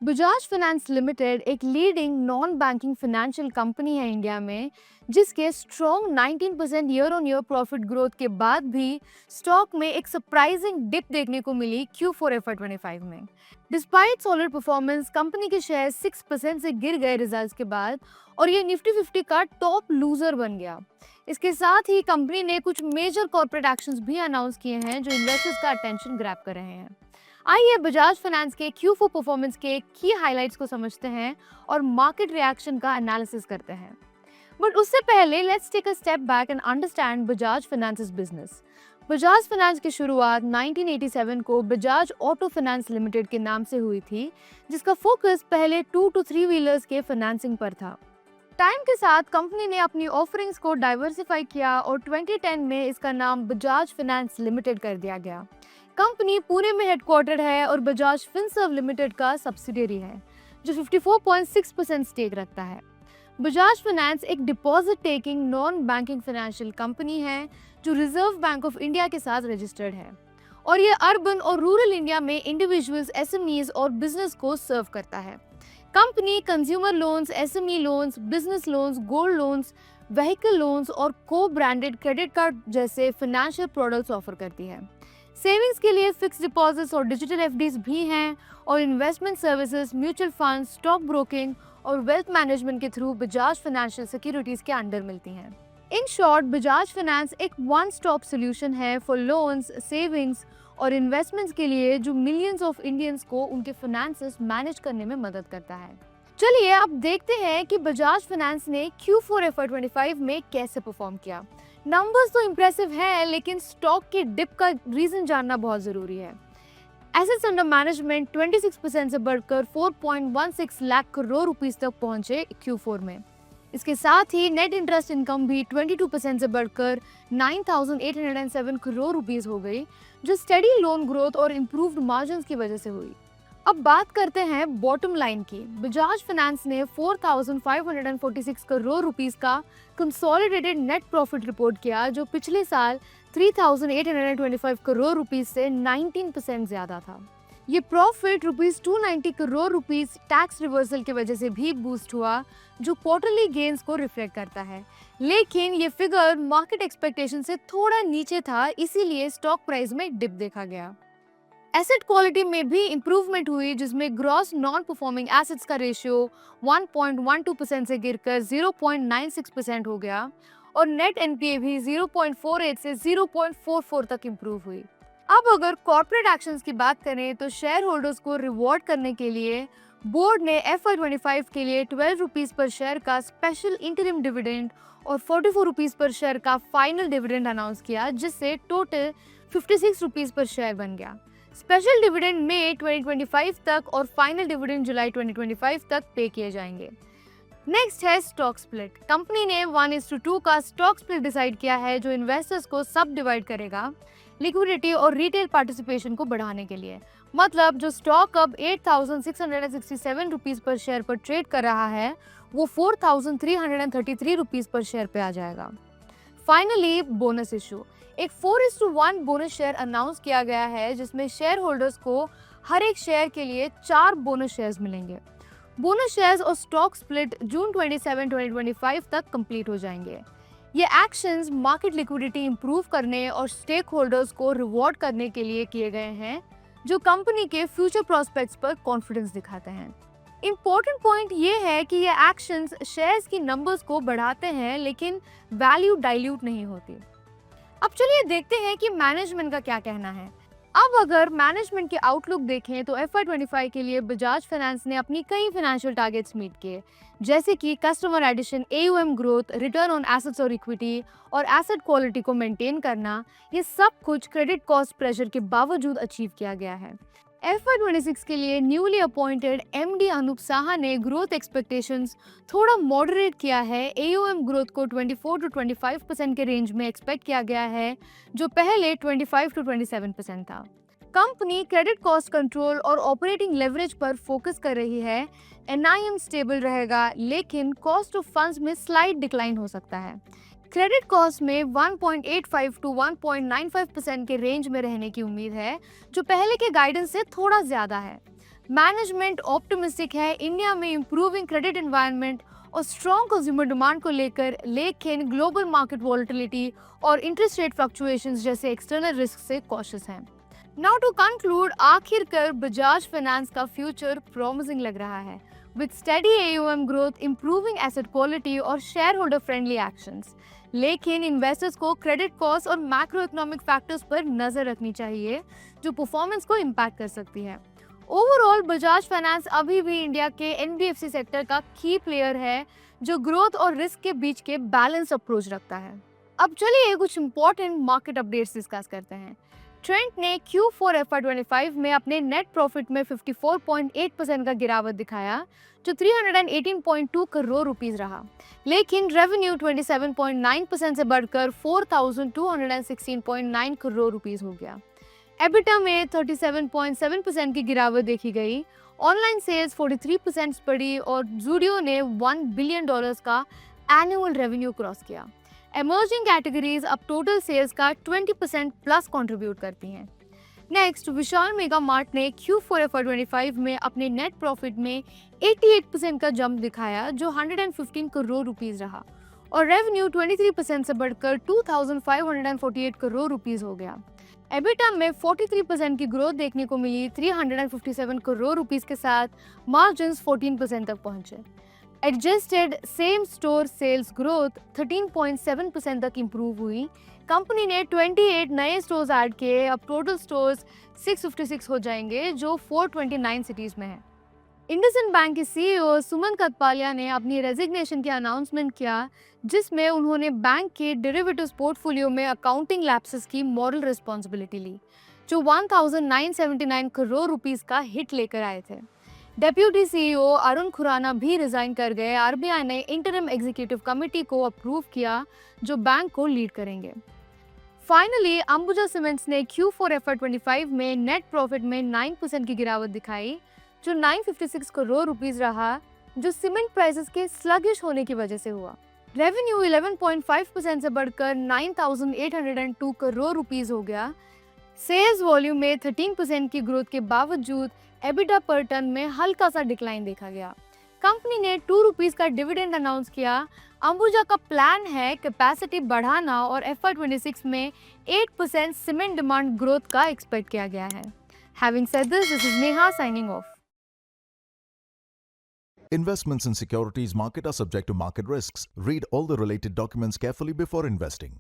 Bajaj finance limited एक leading non banking financial company है India में, जिसके strong 19% year on year profit growth के बाद भी स्टॉक में एक सरप्राइजिंग डिप देखने को मिली Q4 FY25 में। डिस्पाइट सॉलिड परफॉर्मेंस, कंपनी के शेयर 6% से गिर गए रिजल्ट्स के बाद और ये निफ्टी 50 का टॉप लूजर बन गया। इसके साथ ही कंपनी ने कुछ मेजर कॉर्पोरेट एक्शंस भी अनाउंस किए हैं जो इन्वेस्टर्स का अटेंशन ग्रैब कर रहे हैं। आइए बजाज फाइनेंस के Q4 परफॉर्मेंस के की हाइलाइट्स को समझते हैं और मार्केट रिएक्शन का एनालिसिस करते हैं। बट उससे पहले let's take a step back and understand Bajaj Finance business. Bajaj Finance की शुरुआत 1987 को बजाज ऑटो फाइनेंस लिमिटेड के नाम से हुई थी, जिसका फोकस पहले 2 to 3 व्हीलर्स के फाइनेंसिंग पर था। टाइम के साथ कंपनी ने अपनी ऑफरिंग्स को डाइवर्सिफाई किया और 2010 में इसका नाम बजाज फाइनेंस लिमिटेड कर दिया गया। कंपनी पुणे में हेडक्वार्टर्ड है और बजाज फिनसर्व लिमिटेड का सब्सिडियरी है, जो 54.6% स्टेक रखता है। बजाज फाइनेंस एक deposit taking non banking financial company है जो रिजर्व बैंक ऑफ इंडिया के साथ रजिस्टर्ड है और ये अर्बन और रूरल इंडिया में इंडिविजुअल्स, एसएमईज और बिजनेस को सर्व करता है। Company consumer loans, SME loans, business loans, gold loans, vehicle loans और को ब्रांडेड क्रेडिट कार्ड जैसे फाइनेंशियल प्रोडक्ट्स ऑफर करती है। सेविंग्स के लिए फिक्स डिपॉजिट्स और डिजिटल एफडीज भी हैं और investment services, mutual fund, stock broking और वेल्थ मैनेजमेंट के थ्रू बजाज फाइनेंशियल सिक्योरिटीज के अंडर मिलती हैं। इन शॉर्ट, बजाज फाइनेंस एक वन स्टॉप सोल्यूशन है फॉर लोन्स, सेविंग्स और इन्वेस्टमेंट्स के लिए, जो मिलियंस ऑफ इंडियंस को उनके फाइनेंसेस मैनेज करने में मदद करता है। चलिए अब देखते हैं कि बजाज फाइनेंस ने Q4 FY25 में कैसे परफॉर्म किया। नंबर्स तो इम्प्रेसिव है, लेकिन स्टॉक के डिप का रीजन जानना बहुत जरूरी है। एसेट्स अंडर मैनेजमेंट 26% से बढ़कर 4.16 लाख करोड़ रुपीस तक पहुंचे Q4 में। इसके साथ ही नेट इंटरेस्ट इनकम भी 22% से बढ़कर 9,807 करोड़ रुपीस हो गई, जो स्टेडी लोन ग्रोथ और इम्प्रूव्ड मार्जिन्स की वजह से हुई। अब बात करते हैं बॉटम लाइन की। बजाज फाइनेंस ने 4,546 करोड़ रुपीस का कंसोलिडेटेड नेट प्रॉफिट रिपोर्ट किया, जो पिछले साल 3,825 करोड़ रुपीस से 19% ज्यादा था। ये profit rupees 290 crore rupees tax reversal की वजह से भी बूस्ट हुआ, जो क्वार्टरली गेन्स को रिफ्लेक्ट करता है। लेकिन ये फिगर मार्केट एक्सपेक्टेशन से थोड़ा नीचे था, इसीलिए स्टॉक प्राइस में डिप देखा गया। एसेट क्वालिटी में भी इंप्रूवमेंट हुई, जिसमें ग्रॉस नॉन परफॉर्मिंग एसेट्स का रेशियो 1.12% से गिरकर 0.96% हो गया और नेट एनपीए भी 0.48 से 0.44 तक इंप्रूव हुई। अब अगर कॉर्पोरेट एक्शंस की बात करें तो शेयर होल्डर्स को रिवॉर्ड करने के लिए बोर्ड ने FY25 के लिए 12 रुपीस पर शेयर का स्पेशल इंटरिम डिविडेंड और 44 रुपीस पर शेयर का फाइनल डिविडेंड अनाउंस किया, जिससे टोटल 56 रुपीस पर शेयर बन गया। स्पेशल डिविडेंड मई 2025 तक और फाइनल डिविडेंड जुलाई 2025 तक पे किए जाएंगे। नेक्स्ट है स्टॉक स्प्लिट। कंपनी ने 1:2 का स्टॉक स्प्लिट डिसाइड किया है, जो इन्वेस्टर्स को सब डिवाइड करेगा लिक्विडिटी और रिटेल पार्टिसिपेशन को बढ़ाने के लिए। मतलब जो स्टॉक अब 8,667 रुपीस पर शेयर पर ट्रेड कर रहा है, वो 4,333 रुपीस पर शेयर पे आ जाएगा। Finally bonus issue. एक 4:1 बोनस शेयर अनाउंस किया गया है, जिसमें शेयर होल्डर्स को हर एक शेयर के लिए 4 बोनस शेयर्स मिलेंगे। बोनस शेयर्स और स्टॉक स्प्लिट जून 27, 2025 तक कंप्लीट हो जाएंगे। ये एक्शंस मार्केट लिक्विडिटी इंप्रूव करने और स्टेक होल्डर्स को रिवॉर्ड करने के लिए किए गए हैं, जो कंपनी के फ्यूचर प्रोस्पेक्ट्स पर कॉन्फिडेंस दिखाते हैं। इम्पोर्टेंट पॉइंट ये है कि ये एक्शंस शेयर्स की नंबर्स को बढ़ाते हैं, लेकिन वैल्यू डाइल्यूट नहीं होती। अब चलिए देखते हैं कि मैनेजमेंट का क्या कहना है। अब अगर मैनेजमेंट के आउटलुक देखें तो FY25 के लिए बजाज फाइनेंस ने अपनी कई फाइनेंशियल टारगेट्स मीट किए, जैसे कि customer addition, AUM growth, return on assets और इक्विटी और एसेट क्वालिटी को मेंटेन करना। ये सब कुछ क्रेडिट कॉस्ट प्रेशर के बावजूद अचीव किया गया है। FY26 के लिए newly appointed MD Anup Saha ने ग्रोथ एक्सपेक्टेशंस थोड़ा मॉडरेट किया है। AUM ग्रोथ को 24 to 25% के रेंज में एक्सपेक्ट किया गया है, जो पहले 25 to 27% था। कंपनी क्रेडिट कॉस्ट कंट्रोल और ऑपरेटिंग लेवरेज पर फोकस कर रही है। NIM स्टेबल रहेगा, लेकिन कॉस्ट ऑफ फंड्स में स्लाइड डिक्लाइन हो सकता है। क्रेडिट कॉस्ट में 1.85 to 1.95% के रेंज में रहने की उम्मीद है, जो पहले के गाइडेंस से थोड़ा ज्यादा है। मैनेजमेंट ऑप्टिमिस्टिक है इंडिया में इंप्रूविंग क्रेडिट एनवायरनमेंट और स्ट्रॉन्ग कंज्यूमर डिमांड को लेकर, लेकिन ग्लोबल मार्केट वॉलेटिलिटी और इंटरेस्ट रेट फ्लक्चुएशंस जैसे एक्सटर्नल रिस्क से कॉशियस हैं। नाउ टू कंक्लूड, आखिरकार बजाज फाइनेंस का फ्यूचर प्रॉमिसिंग लग रहा है with steady AUM growth, improving asset quality और शेयर होल्डर फ्रेंडली एक्शंस। लेकिन इन्वेस्टर्स को क्रेडिट कॉस्ट और मैक्रो इकोनॉमिक फैक्टर्स पर नजर रखनी चाहिए जो परफॉर्मेंस को इम्पैक्ट कर सकती है। ओवरऑल बजाज फाइनेंस अभी भी इंडिया के NBFC सेक्टर का की प्लेयर है जो ग्रोथ और रिस्क के बीच के बैलेंस अप्रोच रखता है। अब चलिए कुछ इंपॉर्टेंट मार्केट अपडेट्स डिस्कस करते हैं। ट्रेंट ने Q4 FY25 में अपने नेट प्रॉफिट में 54.8% का गिरावट दिखाया जो 318.2 करोड़ रुपीस रहा, लेकिन रेवेन्यू 27.9% से बढ़कर 4,216.9 करोड़ रुपीस हो गया। एबिटा में 37.7% की गिरावट देखी गई। ऑनलाइन सेल्स 43% बढ़ी और जूडियो ने $1 बिलियन का एनुअल रेवेन्यू क्रॉस किया। एमर्जिंग कैटेगरीज अब टोटल सेल्स का 20% प्लस कंट्रीब्यूट करती हैं। नेक्स्ट, विशाल मेगा मार्ट ने Q4 FY25 में अपने नेट प्रॉफिट में 88% का जंप दिखाया जो 115 करोड़ रुपीस रहा और रेवेन्यू 23% से बढ़कर 2,548 करोड़ रुपीस हो गया। एबिटा में 43% की ग्रोथ देखने को मिली 357 करोड़ रुपीस के साथ मार्जिन्स 14% तक पहुंचे। Adjusted same store sales growth 13.7% तक इंप्रूव हुई। कंपनी ने 28 नए स्टोर्स ऐड किए, अब टोटल स्टोर्स 656 हो जाएंगे जो 429 सिटीज में है। इंडसइंड बैंक के CEO सुमन कथपालिया ने अपनी रेजिग्नेशन की अनाउंसमेंट किया जिसमें उन्होंने बैंक के डेरिवेटिव्स पोर्टफोलियो में अकाउंटिंग लैप्सेस की मॉरल रिस्पॉन्सिबिलिटी ली जो 1979 करोड़ रुपीस का हिट लेकर आए थे। डेप्यूटी CEO अरुण खुराना भी रिजाइन कर गए। RBI ने इंटरिम एग्जीक्यूटिव कमेटी को अप्रूव किया जो बैंक को लीड करेंगे। फाइनली अंबुजा सीमेंट्स ने Q4 FY25 में नेट प्रॉफिट में 9% की गिरावट दिखाई जो 956 करोड़ रुपीस रहा जो सीमेंट प्राइसेस के स्लगिश होने की वजह से हुआ। रेवेन्यू 11.5% से बढ़कर 9,802 करोड़ रुपीस हो गया। सेल्स वॉल्यूम में 13% की ग्रोथ के बावजूद एबिटा पर टन में हल्का सा डिक्लाइन देखा गया। कंपनी ने 2 रुपीस का डिविडेंड अनाउंस किया। अंबुजा का प्लान है कैपेसिटी बढ़ाना और FY26 में 8% सीमेंट डिमांड ग्रोथ का एक्सपेक्ट किया गया है। Having said this is Neha signing off. Investments in securities market are subject to market risks. Read all the related documents carefully before investing.